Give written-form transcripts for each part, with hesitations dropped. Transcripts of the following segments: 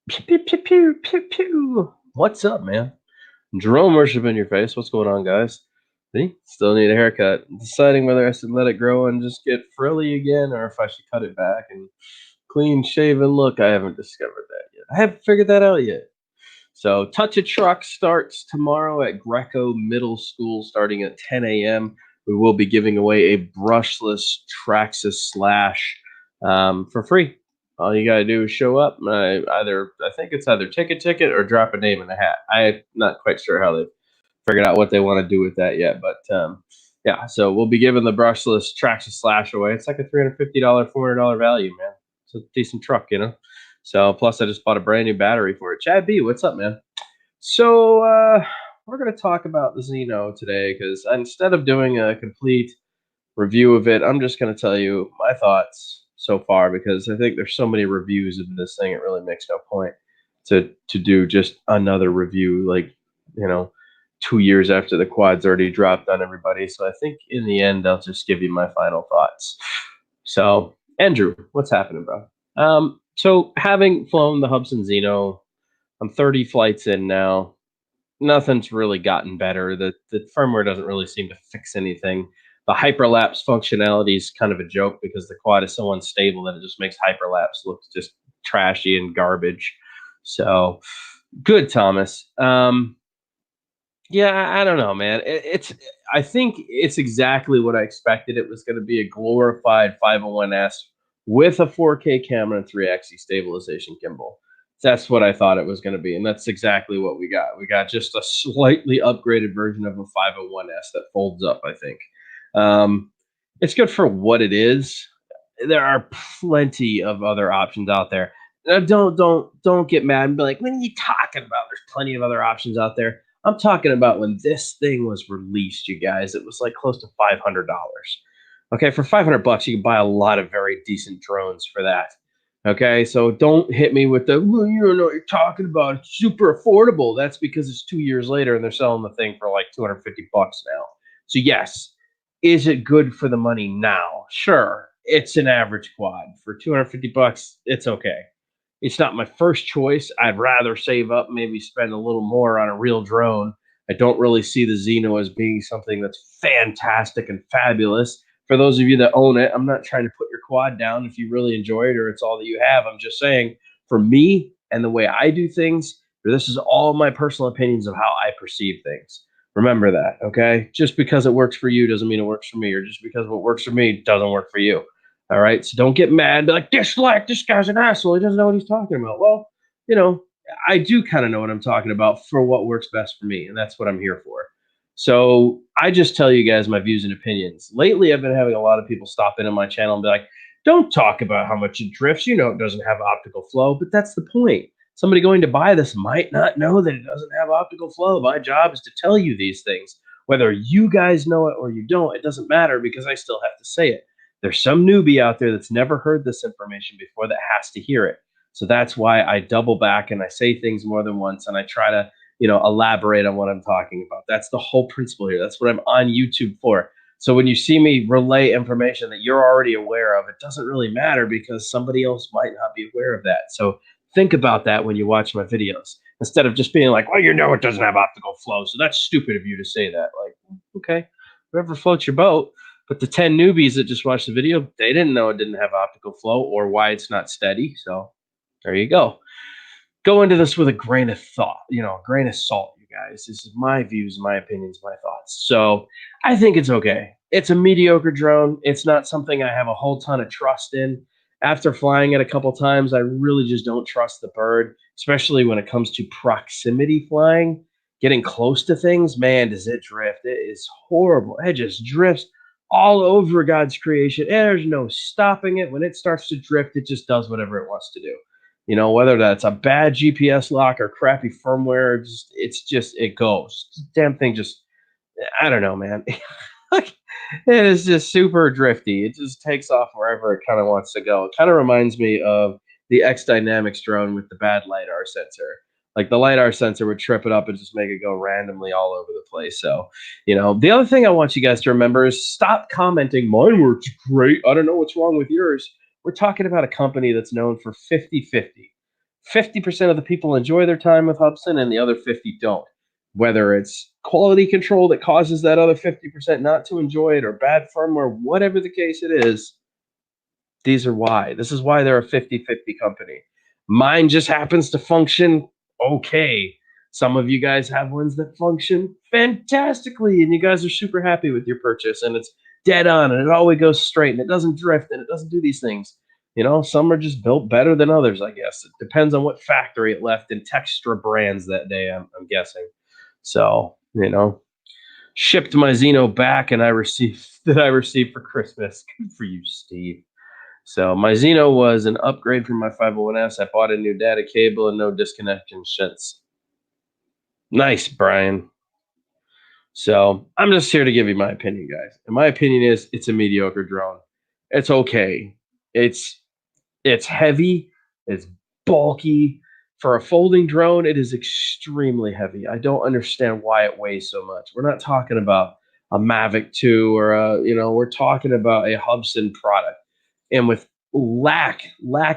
Pew, pew, pew, pew, pew, pew. What's up, man? Jerome worship in your face. What's going on, guys? See, still need a haircut. Deciding whether I should let it grow and just get frilly again, or if I should cut it back and clean shaven look. I haven't discovered that yet. I haven't figured that out yet. So, Touch a Truck starts tomorrow at Greco Middle School, starting at 10 a.m. We will be giving away a brushless Traxxas Slash for free. All you gotta do is show up. I think it's either ticket or drop a name in a hat. I'm not quite sure how they figured out what they want to do with that yet, but yeah. So we'll be giving the brushless Traxxas Slash away. It's like a $350, $400 value, man. It's a decent truck, you know. So plus, I just bought a brand new battery for it. Chad B, what's up, man? So we're gonna talk about the Zino today because instead of doing a complete review of it, I'm just gonna tell you my thoughts so far because I think there's so many reviews of this thing. It really makes no point to do just another review, like, you know, 2 years after the quad's already dropped on everybody. So I think in the end, I'll just give you my final thoughts. So Andrew, what's happening, bro? So having flown the Hubsan Zino, I'm 30 flights in now. Nothing's really gotten better. The firmware doesn't really seem to fix anything. The hyperlapse functionality is kind of a joke because the quad is so unstable that it just makes hyperlapse look just trashy and garbage. So good, Thomas. Yeah, I don't know, man. I think it's exactly what I expected. It was going to be a glorified 501S with a 4K camera and 3-axis stabilization gimbal. That's what I thought it was going to be, and that's exactly what we got. We got just a slightly upgraded version of a 501S that folds up, I think. It's good for what it is. There are plenty of other options out there. Now, don't get mad and be like, "What are you talking about? There's plenty of other options out there." I'm talking about when this thing was released, you guys. It was like close to $500. Okay, for $500, you can buy a lot of very decent drones for that. Okay, so don't hit me with the, well, you don't know what you're talking about. It's super affordable. That's because it's 2 years later and they're selling the thing for like $250 now. So yes, is it good for the money now? Sure, it's an average quad for $250. It's okay. It's not my first choice. I'd rather save up, maybe spend a little more on a real drone. I don't really see the Zino as being something that's fantastic and fabulous. For those of you that own it, I'm not trying to put your quad down if you really enjoy it or it's all that you have. I'm just saying, for me and the way I do things, this is all my personal opinions of how I perceive things. Remember that, okay? Just because it works for you doesn't mean it works for me, or just because what works for me doesn't work for you. All right. So don't get mad. Be like, dislike, this guy's an asshole. He doesn't know what he's talking about. Well, you know, I do kind of know what I'm talking about for what works best for me. And that's what I'm here for. So I just tell you guys my views and opinions. Lately, I've been having a lot of people stop into my channel and be like, don't talk about how much it drifts. You know, it doesn't have optical flow, but that's the point. Somebody going to buy this might not know that it doesn't have optical flow. My job is to tell you these things. Whether you guys know it or you don't, it doesn't matter because I still have to say it. There's some newbie out there that's never heard this information before that has to hear it. So that's why I double back and I say things more than once and I try to, elaborate on what I'm talking about. That's the whole principle here. That's what I'm on YouTube for. So when you see me relay information that you're already aware of, it doesn't really matter because somebody else might not be aware of that. So think about that when you watch my videos instead of just being like, well, it doesn't have optical flow. So that's stupid of you to say that. Like, okay, whoever floats your boat. But the 10 newbies that just watched the video, they didn't know it didn't have optical flow or why it's not steady. So there you go. Go into this with a grain of thought, a grain of salt, you guys. This is my views, my opinions, my thoughts. So I think it's okay. It's a mediocre drone. It's not something I have a whole ton of trust in. After flying it a couple times, I really just don't trust the bird, especially when it comes to proximity flying. Getting close to things, man, does it drift? It is horrible. It just drifts all over God's creation. And there's no stopping it. When it starts to drift, it just does whatever it wants to do. Whether that's a bad GPS lock or crappy firmware, it goes. The damn thing just, I don't know, man. Like, it is just super drifty. It just takes off wherever it kind of wants to go. It kind of reminds me of the X Dynamics drone with the bad LiDAR sensor. Like the LiDAR sensor would trip it up and just make it go randomly all over the place. So, the other thing I want you guys to remember is stop commenting, mine works great. I don't know what's wrong with yours. We're talking about a company that's known for 50-50. 50% of the people enjoy their time with Hubsan and the other 50 don't. Whether it's quality control that causes that other 50% not to enjoy it or bad firmware, whatever the case it is, these are why. This is why they're a 50-50 company. Mine just happens to function okay. Some of you guys have ones that function fantastically, and you guys are super happy with your purchase, and it's dead on, and it always goes straight, and it doesn't drift, and it doesn't do these things. Some are just built better than others, I guess. It depends on what factory it left in Textra brands that day, I'm guessing. So, shipped my Zino back, and I received that I received for Christmas. Good for you, Steve. So my Zeno was an upgrade from my 501S. I bought a new data cable and no disconnection since. Nice, Brian. So I'm just here to give you my opinion, guys. And my opinion is it's a mediocre drone. It's okay. It's heavy. It's bulky. For a folding drone, it is extremely heavy. I don't understand why it weighs so much. We're not talking about a Mavic 2 or we're talking about a Hubsan product. And with lack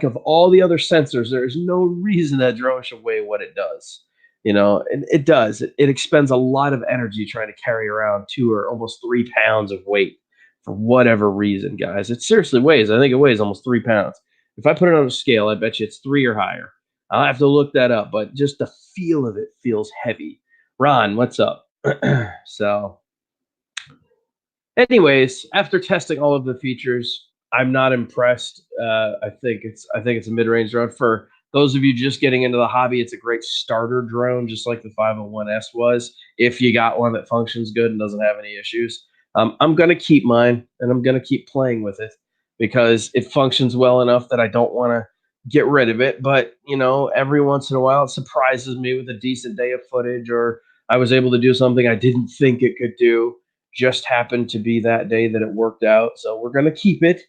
of all the other sensors, there is no reason that drone should weigh what it does. And it does. It expends a lot of energy trying to carry around 2 or almost 3 pounds of weight for whatever reason, guys. It seriously weighs. I think it weighs almost 3 pounds. If I put it on a scale, I bet you it's 3 or higher. I'll have to look that up, but just the feel of it feels heavy. Ron, what's up? So, anyways, after testing all of the features, I'm not impressed. I think it's a mid-range drone. For those of you just getting into the hobby, it's a great starter drone, just like the 501S was. If you got one that functions good and doesn't have any issues, I'm gonna keep mine and I'm gonna keep playing with it because it functions well enough that I don't want to get rid of it. But every once in a while, it surprises me with a decent day of footage, or I was able to do something I didn't think it could do. Just happened to be that day that it worked out. So we're going to keep it,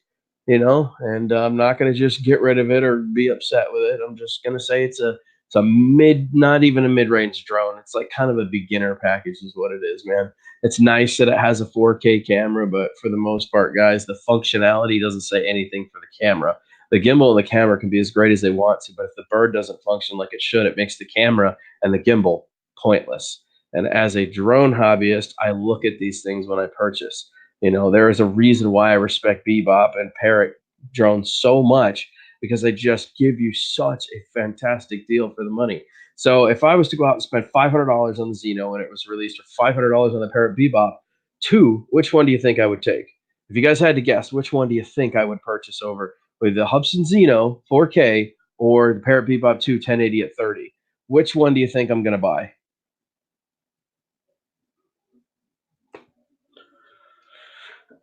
and I'm not going to just get rid of it or be upset with it. I'm just going to say it's a not even a mid-range drone. It's like kind of a beginner package is what it is, man. It's nice that it has a 4K camera, but for the most part, guys, the functionality doesn't say anything for the camera. The gimbal and the camera can be as great as they want to, but if the bird doesn't function like it should, it makes the camera and the gimbal pointless. And as a drone hobbyist, I look at these things when I purchase. There is a reason why I respect Bebop and Parrot drones so much, because they just give you such a fantastic deal for the money. So if I was to go out and spend $500 on the Zino and it was released, or $500 on the Parrot Bebop 2, which one do you think I would take? If you guys had to guess, which one do you think I would purchase over with the Hubsan Zino 4K or the Parrot Bebop 2 1080 at 30? Which one do you think I'm going to buy?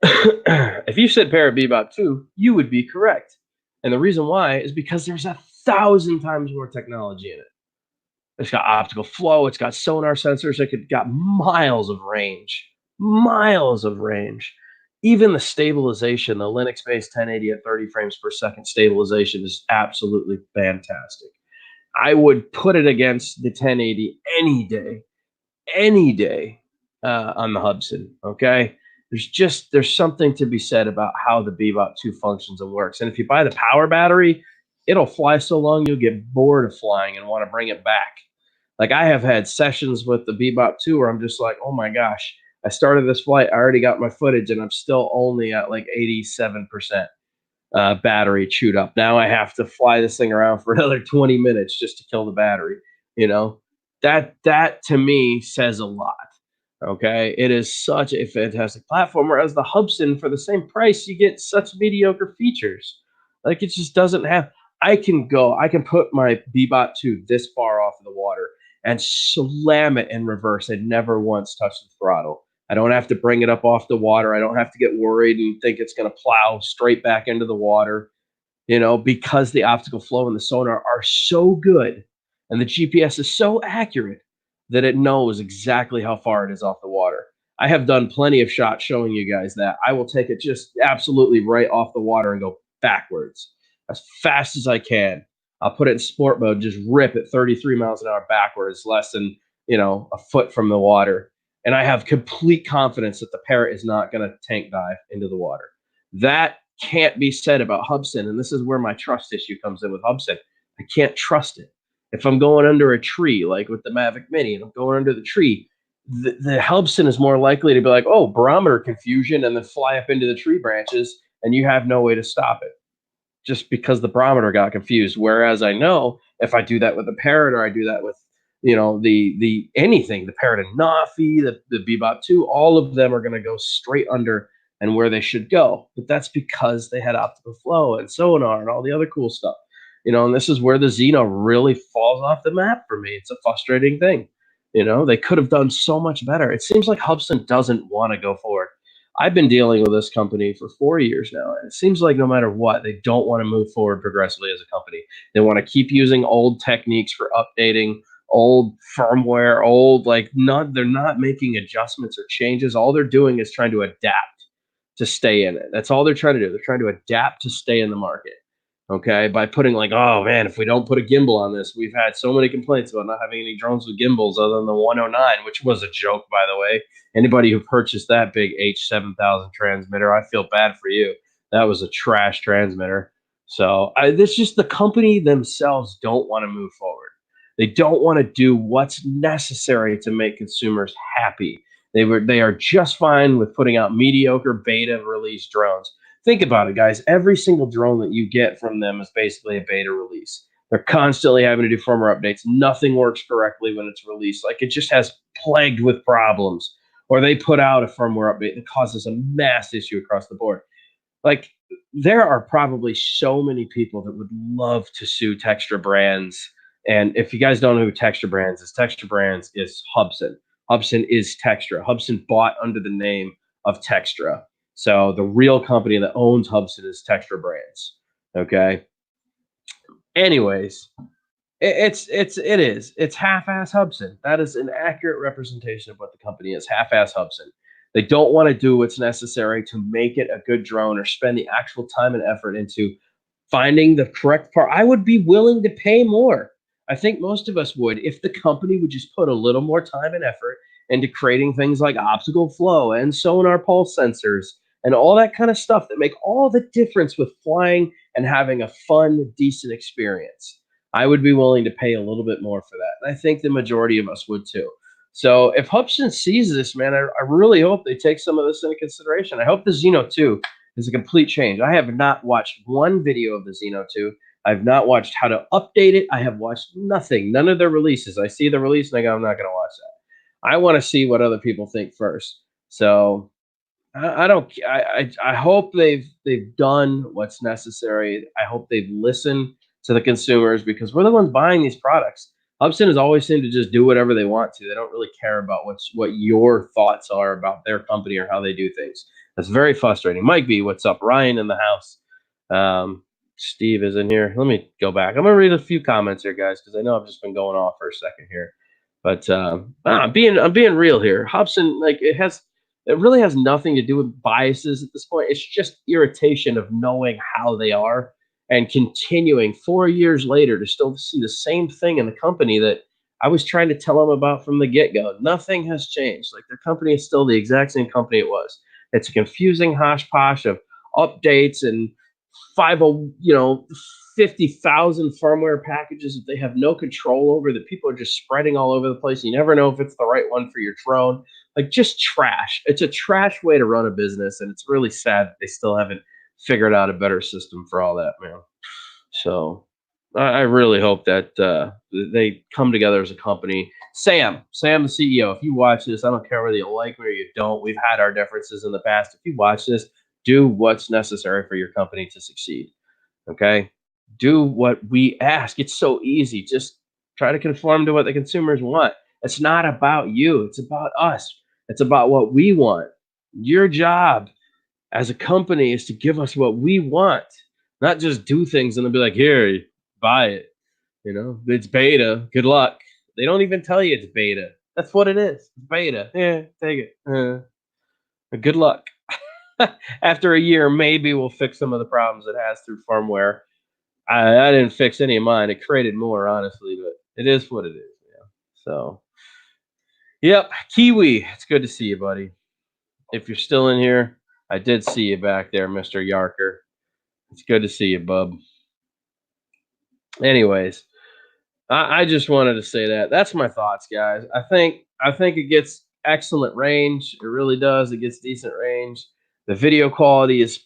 If you said Parrot Bebop 2, you would be correct. And the reason why is because there's 1,000 times more technology in it. It's got optical flow. It's got sonar sensors. It got miles of range. Miles of range. Even the stabilization, the Linux-based 1080 at 30 frames per second stabilization is absolutely fantastic. I would put it against the 1080 any day on the Hubsan. Okay, there's something to be said about how the Bebop 2 functions and works. And if you buy the power battery, it'll fly so long you'll get bored of flying and want to bring it back. Like I have had sessions with the Bebop 2 where I'm just like, oh my gosh, I started this flight, I already got my footage, and I'm still only at like 87% battery chewed up. Now I have to fly this thing around for another 20 minutes just to kill the battery. You know, that to me says a lot. Okay, it is such a fantastic platform. Whereas the Hubsan, for the same price, you get such mediocre features. Like it just doesn't have. I can put my Bebop 2 this far off of the water and slam it in reverse and never once touch the throttle. I don't have to bring it up off the water. I don't have to get worried and think it's going to plow straight back into the water, because the optical flow and the sonar are so good and the GPS is so accurate that it knows exactly how far it is off the water. I have done plenty of shots showing you guys that. I will take it just absolutely right off the water and go backwards as fast as I can. I'll put it in sport mode, just rip at 33 miles an hour backwards, less than, a foot from the water. And I have complete confidence that the Parrot is not going to tank dive into the water. That can't be said about Hubsan, and this is where my trust issue comes in with Hubsan. I can't trust it. If I'm going under a tree, like with the Mavic Mini, and I'm going under the tree, the Hubsan is more likely to be like, oh, barometer confusion, and then fly up into the tree branches, and you have no way to stop it just because the barometer got confused. Whereas I know if I do that with the Parrot or I do that with the anything, the Parrot and Nafi, the Bebop 2, all of them are going to go straight under and where they should go. But that's because they had optical flow and sonar and all the other cool stuff. And this is where the Zino really falls off the map for me. It's a frustrating thing. They could have done so much better. It seems like Hubsan doesn't want to go forward. I've been dealing with this company for 4 years now, and it seems like no matter what, they don't want to move forward progressively as a company. They want to keep using old techniques for updating, old firmware, they're not making adjustments or changes. All they're doing is trying to adapt to stay in it. That's all they're trying to do. They're trying to adapt to stay in the market. Okay, by putting oh man, if we don't put a gimbal on this, we've had so many complaints about not having any drones with gimbals other than the 109, which was a joke, by the way. Anybody who purchased that big H7000 transmitter, I feel bad for you. That was a trash transmitter. So this just the company themselves don't want to move forward. They don't want to do what's necessary to make consumers happy. They are just fine with putting out mediocre beta release drones. Think about it, guys. Every single drone that you get from them is basically a beta release. They're constantly having to do firmware updates. Nothing works correctly when it's released. It just has plagued with problems. Or they put out a firmware update that causes a mass issue across the board. There are probably so many people that would love to sue Textra Brands. And if you guys don't know who Textra Brands is Hubsan. Hubsan is Textra. Hubsan bought under the name of Textra. So the real company that owns Hubsan is Textra Brands. Okay. Anyways, it's half-ass Hubsan. That is an accurate representation of what the company is. Half-ass Hubsan. They don't want to do what's necessary to make it a good drone or spend the actual time and effort into finding the correct part. I would be willing to pay more. I think most of us would if the company would just put a little more time and effort into creating things like optical flow and sonar pulse sensors and all that kind of stuff that make all the difference with flying and having a fun, decent experience. I would be willing to pay a little bit more for that. And I think the majority of us would too. So if Hubsan sees this, man, I really hope they take some of this into consideration. I hope the Zino 2 is a complete change. I have not watched one video of the Zino 2. I've not watched how to update it. I have watched nothing, none of their releases. I see the release and I go, I'm not going to watch that. I want to see what other people think first. So I don't. I hope they've done what's necessary. I hope they've listened to the consumers because we're the ones buying these products. Hubsan has always seemed to just do whatever they want to. They don't really care about what your thoughts are about their company or how they do things. That's very frustrating. Mike B, what's up? Ryan in the house. Steve is in here. Let me go back. I'm gonna read a few comments here, guys, because I know I've just been going off for a second here. But I'm being real here. Hubsan, it really has nothing to do with biases at this point. It's just irritation of knowing how they are and continuing 4 years later to still see the same thing in the company that I was trying to tell them about from the get-go. Nothing has changed. Their company is still the exact same company it was. It's a confusing hodgepodge of updates and 50,000 firmware packages that they have no control over, that people are just spreading all over the place. You never know if it's the right one for your drone. Just trash. It's a trash way to run a business, and it's really sad that they still haven't figured out a better system for all that, man. So I really hope that they come together as a company. Sam, the CEO, if you watch this, I don't care whether you like me or you don't. We've had our differences in the past. If you watch this, do what's necessary for your company to succeed. Okay? Do what we ask. It's so easy. Just try to conform to what the consumers want. It's not about you. It's about us. It's about what we want. Your job as a company is to give us what we want, not just do things and then be like, here, buy it. It's beta. Good luck. They don't even tell you it's beta. That's what it is. It's beta. Yeah, take it. Good luck. After a year, maybe we'll fix some of the problems it has through firmware. I didn't fix any of mine. It created more, honestly, but it is what it is. Yeah. So, yep, Kiwi. It's good to see you, buddy. If you're still in here, I did see you back there, Mr. Yarker. It's good to see you, bub. Anyways, I just wanted to say that. That's my thoughts, guys. I think it gets excellent range. It really does. It gets decent range. The video quality is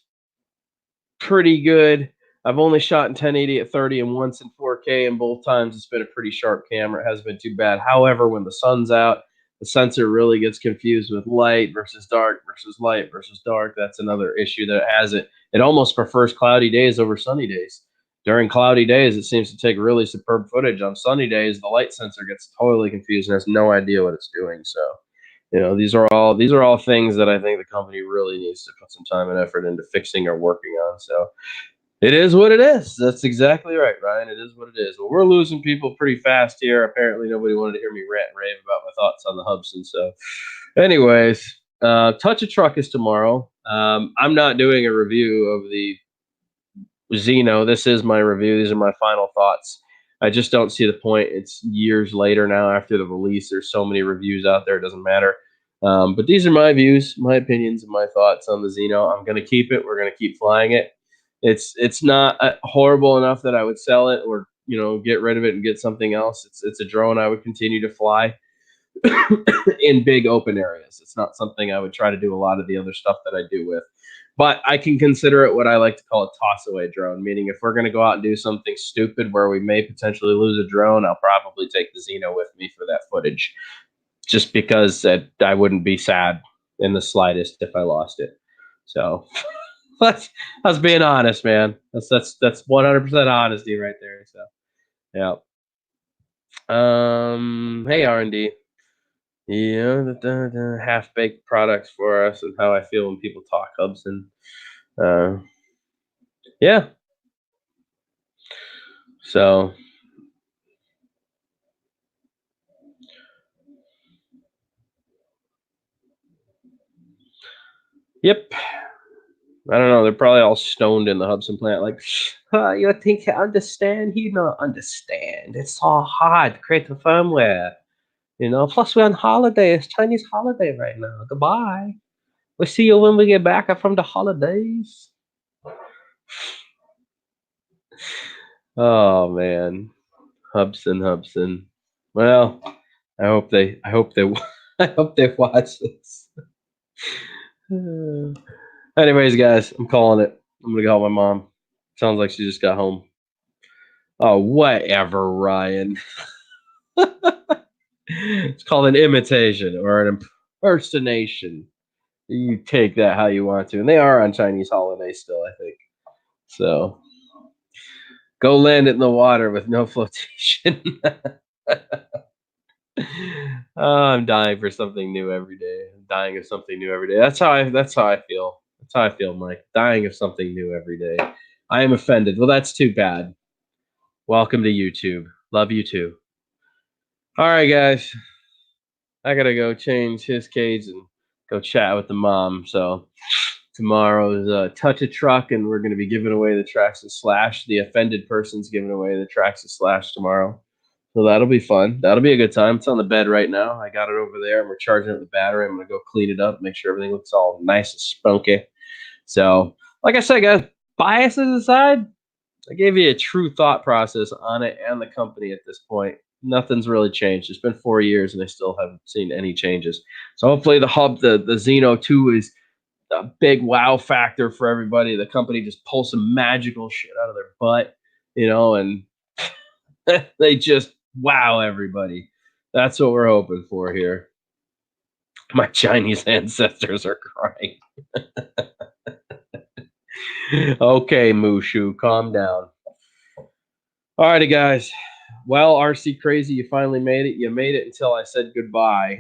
pretty good. I've only shot in 1080 at 30 and once in 4K, and both times it's been a pretty sharp camera. It hasn't been too bad. However, when the sun's out, the sensor really gets confused with light versus dark versus light versus dark. That's another issue that it has. It almost prefers cloudy days over sunny days. During cloudy days, it seems to take really superb footage. On sunny days, the light sensor gets totally confused and has no idea what it's doing. So, these are all things that I think the company really needs to put some time and effort into fixing or working on. So it is what it is. That's exactly right, Ryan. It is what it is. Well, we're losing people pretty fast here. Apparently, nobody wanted to hear me rant and rave about my thoughts on the Hubsan. So, anyways, Touch a Truck is tomorrow. I'm not doing a review of the Zino. This is my review. These are my final thoughts. I just don't see the point. It's years later now after the release. There's so many reviews out there. It doesn't matter. But these are my views, my opinions, and my thoughts on the Zino. I'm going to keep it. We're going to keep flying it. It's not horrible enough that I would sell it or get rid of it and get something else. It's a drone I would continue to fly in big open areas. It's not something I would try to do a lot of the other stuff that I do with. But I can consider it what I like to call a toss away drone, meaning if we're going to go out and do something stupid where we may potentially lose a drone, I'll probably take the Zino with me for that footage, just because I wouldn't be sad in the slightest if I lost it. So that's being honest, man. That's 100% honesty right there. So yeah. Hey R&D. Yeah, the half baked products for us and how I feel when people talk Hubsan. Uh, yeah. So yep. I don't know. They're probably all stoned in the Hubsan plant. Like, you think you understand? You don't understand. It's so hard to create the firmware. Plus we're on holiday. It's Chinese holiday right now. Goodbye. We'll see you when we get back from the holidays. Oh man, Hubsan. Well, I hope they, I hope they watch this. Anyways, guys, I'm calling it. I'm gonna call my mom. Sounds like she just got home. Oh, whatever, Ryan. It's called an imitation or an impersonation. You take that how you want to. And they are on Chinese holiday still, I think. So go land it in the water with no flotation. I'm dying for something new every day. I'm dying of something new every day. That's how I feel. That's how I feel, Mike. Dying of something new every day. I am offended. Well, that's too bad. Welcome to YouTube. Love you too. All right, guys. I gotta go change his cage and go chat with the mom. So tomorrow's Touch a Truck, and we're gonna be giving away the Traxxas Slash. The offended person's giving away the Traxxas Slash tomorrow. So that'll be fun. That'll be a good time. It's on the bed right now. I got it over there, and we're charging up the battery. I'm gonna go clean it up, make sure everything looks all nice and spunky. So, like I said, guys, biases aside, I gave you a true thought process on it and the company at this point. Nothing's really changed. It's been 4 years, and I still haven't seen any changes. So hopefully, the Zino 2 is a big wow factor for everybody. The company just pulls some magical shit out of their butt, and they just wow everybody. That's what we're hoping for here. My Chinese ancestors are crying. Okay, Mushu, calm down. Alrighty, guys. Well, RC Crazy, you finally made it. You made it until I said goodbye.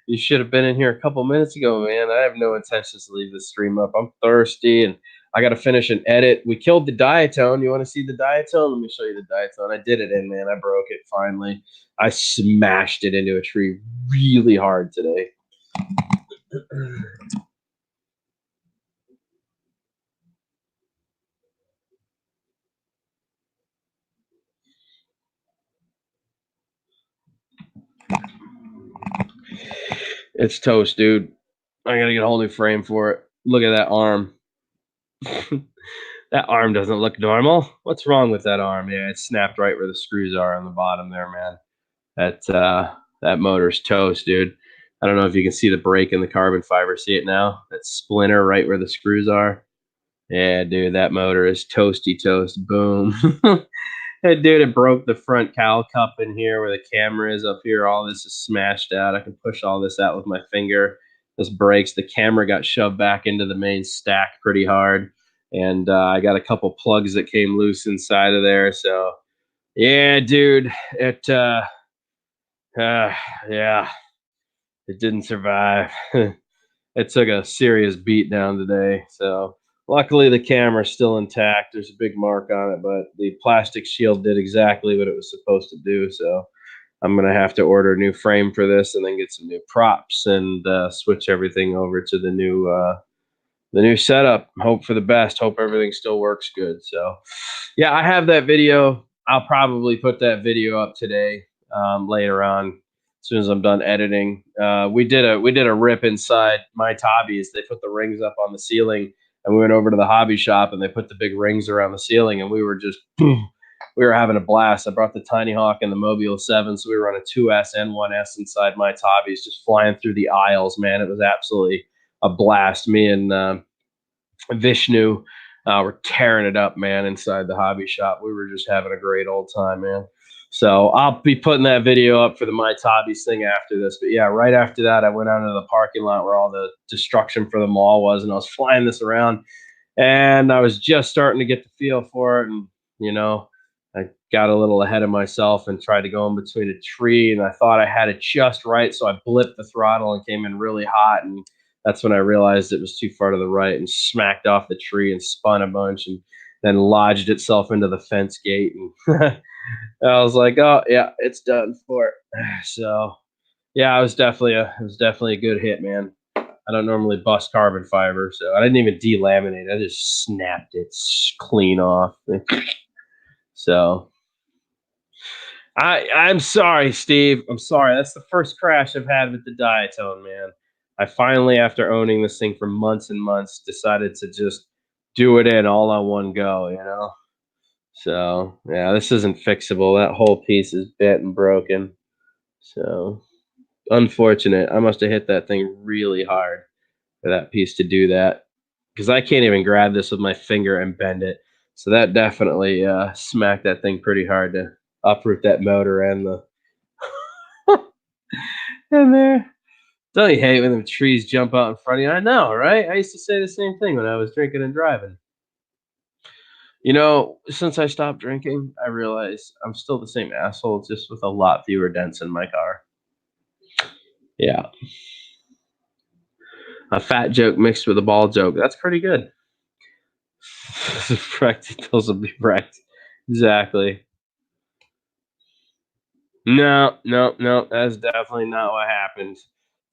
You should have been in here a couple minutes ago, man. I have no intentions to leave this stream up. I'm thirsty, and I got to finish an edit. We killed the diatone. You want to see the diatone? Let me show you the diatone. I did it in, man. I broke it finally. I smashed it into a tree really hard today. It's toast, dude. I got to get a whole new frame for it. Look at that arm. That arm doesn't look normal. What's wrong with that arm? Yeah, it snapped right where the screws are on the bottom there, man. That motor's toast, dude. I don't know if you can see the break in the carbon fiber. See it now? That splinter right where the screws are. Yeah, dude, that motor is toasty toast. Boom. Hey, dude, it broke the front cowl cup in here where the camera is up here. All this is smashed out. I can push all this out with my finger. This breaks. The camera got shoved back into the main stack pretty hard. And I got a couple plugs that came loose inside of there. So, yeah, dude, it, uh, yeah, it didn't survive. It took a serious beat down today. So, luckily, the camera's still intact. There's a big mark on it, but the plastic shield did exactly what it was supposed to do. So, I'm gonna have to order a new frame for this, and then get some new props and switch everything over to the new setup. Hope for the best. Hope everything still works good. So, yeah, I have that video. I'll probably put that video up today, later on, as soon as I'm done editing. We did a rip inside my hobbies. They put the rings up on the ceiling, and we went over to the hobby shop, and they put the big rings around the ceiling, and we were just boom, we were having a blast. I brought the Tiny Hawk and the Mobile 7, so we were on a 2S and 1S inside my hobbies, just flying through the aisles. Man, it was absolutely a blast. Me and Vishnu were tearing it up, man, inside the hobby shop. We were just having a great old time, man. So I'll be putting that video up for the My Hobbies thing after this. But yeah, right after that, I went out into the parking lot where all the destruction for the mall was, and I was flying this around, and I was just starting to get the feel for it, and you know, I got a little ahead of myself and tried to go in between a tree, and I thought I had it just right, so I blipped the throttle and came in really hot, and that's when I realized it was too far to the right and smacked off the tree and spun a bunch and then lodged itself into the fence gate. And I was like, oh yeah, it's done for it. So yeah, it was definitely a good hit, man. I don't normally bust carbon fiber, so I didn't even delaminate. I just snapped it clean off. So I'm sorry, Steve. I'm sorry. That's the first crash I've had with the Diatone, man. I finally, after owning this thing for months and months, decided to just do it in all on one go, you know? So, yeah, this isn't fixable. That whole piece is bent and broken. So, unfortunate. I must have hit that thing really hard for that piece to do that, because I can't even grab this with my finger and bend it. So that definitely smacked that thing pretty hard to uproot that motor and the and there. Don't you hate when the trees jump out in front of you? I know, right? I used to say the same thing when I was drinking and driving. You know, since I stopped drinking, I realize I'm still the same asshole, just with a lot fewer dents in my car. Yeah. A fat joke mixed with a ball joke. That's pretty good. Practicals will be wrecked. Exactly. No, no, no. That's definitely not what happened.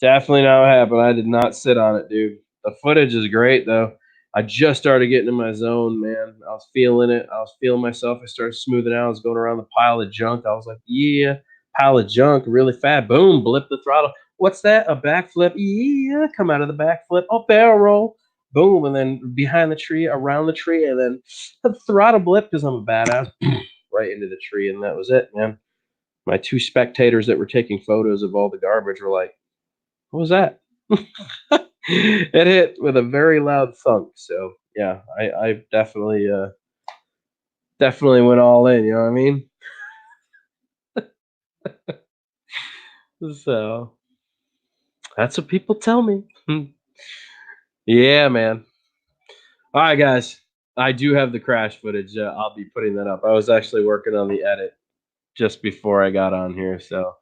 Definitely not what happened. I did not sit on it, dude. The footage is great though. I just started getting in my zone, man. I was feeling it. I was feeling myself. I started smoothing out. I was going around the pile of junk. I was like, yeah, pile of junk, really fat. Boom, blip the throttle. What's that? A backflip? Yeah, come out of the backflip. Oh, barrel roll. Boom, and then behind the tree, around the tree, and then the throttle blip because I'm a badass. Right into the tree, and that was it, man. My two spectators that were taking photos of all the garbage were like, "What was that?" It hit with a very loud thunk. So yeah, I definitely went all in. You know what I mean? So that's what people tell me. Yeah, man. All right, guys. I do have the crash footage. I'll be putting that up. I was actually working on the edit just before I got on here. So,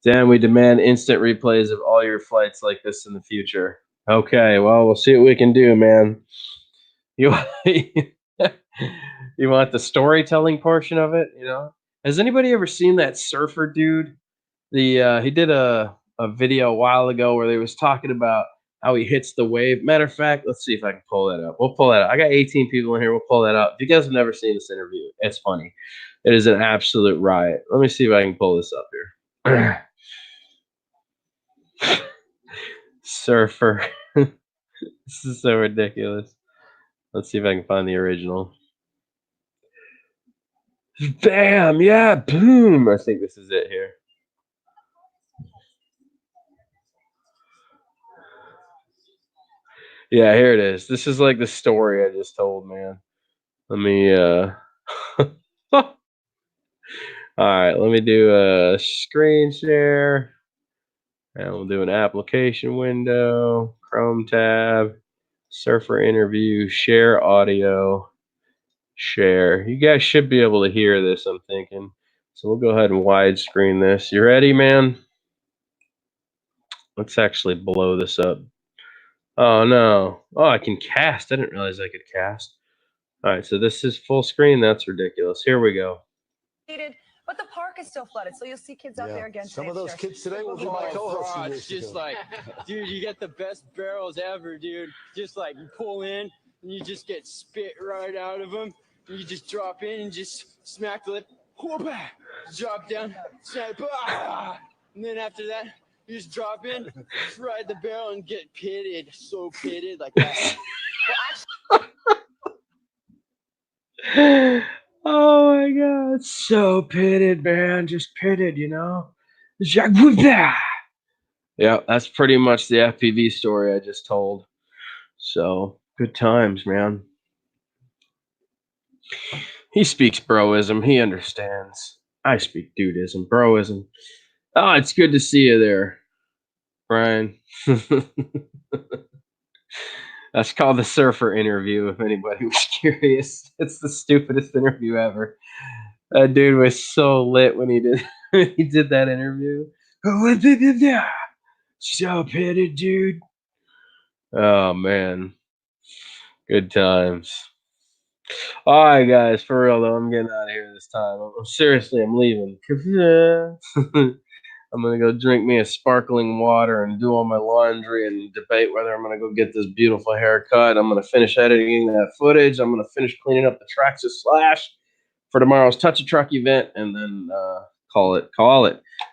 Dan, we demand instant replays of all your flights like this in the future. Okay, well, we'll see what we can do, man. You you want the storytelling portion of it? You know, has anybody ever seen that surfer dude? He did a video a while ago where they was talking about how he hits the wave. Matter of fact, let's see if I can pull that up. We'll pull that up. I got 18 people in here. We'll pull that up. If you guys have never seen this interview, it's funny. It is an absolute riot. Let me see if I can pull this up here. Surfer. This is so ridiculous. Let's see if I can find the original. Bam! Yeah, boom! I think this is it here. Yeah, here it is. This is like the story I just told, man. Let me all right, let me do a screen share. And we'll do an application window, Chrome tab, Surfer interview, share audio, share. You guys should be able to hear this, I'm thinking. So we'll go ahead and widescreen this. You ready, man? Let's actually blow this up. Oh no. Oh, I can cast. I didn't realize I could cast. All right, so this is full screen. That's ridiculous. Here we go. But the park is still flooded, so you'll see kids out there again. Some of those kids today will be my co-hosts. It's just like, dude, you get the best barrels ever, dude. Just like you pull in and you just get spit right out of them. And you just drop in and just smack the lip, whoop-ah, drop down, snap, ah, and then after that, you just drop in, ride the barrel, and get pitted, so pitted like that. Oh my god, so pitted, man. Just pitted, you know? Yeah, that's pretty much the FPV story I just told. So, good times, man. He speaks broism. He understands. I speak dudism, broism. Oh, it's good to see you there, Brian. That's called the Surfer interview, if anybody was curious. It's the stupidest interview ever. That dude was so lit when he did that interview. So pitted, dude. Oh man. Good times. All right, guys, for real though, I'm getting out of here this time. Seriously, I'm leaving. I'm gonna go drink me a sparkling water and do all my laundry and debate whether I'm gonna go get this beautiful haircut. I'm gonna finish editing that footage. I'm gonna finish cleaning up the Traxxas Slash for tomorrow's Touch a Truck event, and then call it.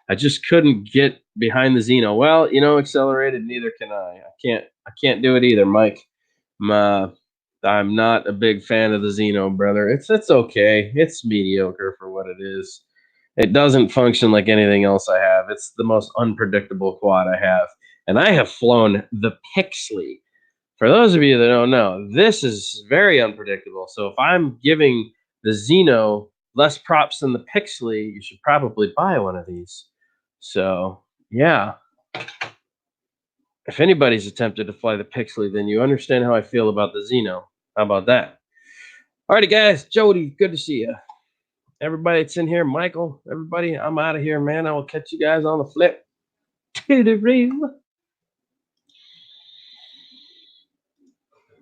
I just couldn't get behind the Zino. Well, you know, accelerated. Neither can I. I can't do it either, Mike. I'm not a big fan of the Zino, brother. It's okay. It's mediocre for what it is. It doesn't function like anything else I have. It's the most unpredictable quad I have. And I have flown the Pixley. For those of you that don't know, this is very unpredictable. So if I'm giving the Zino less props than the Pixley, you should probably buy one of these. So, yeah. If anybody's attempted to fly the Pixley, then you understand how I feel about the Zino. How about that? Alrighty, guys. Jody, good to see you. Everybody that's in here, Michael, everybody, I'm out of here, man. I will catch you guys on the flip. To the real.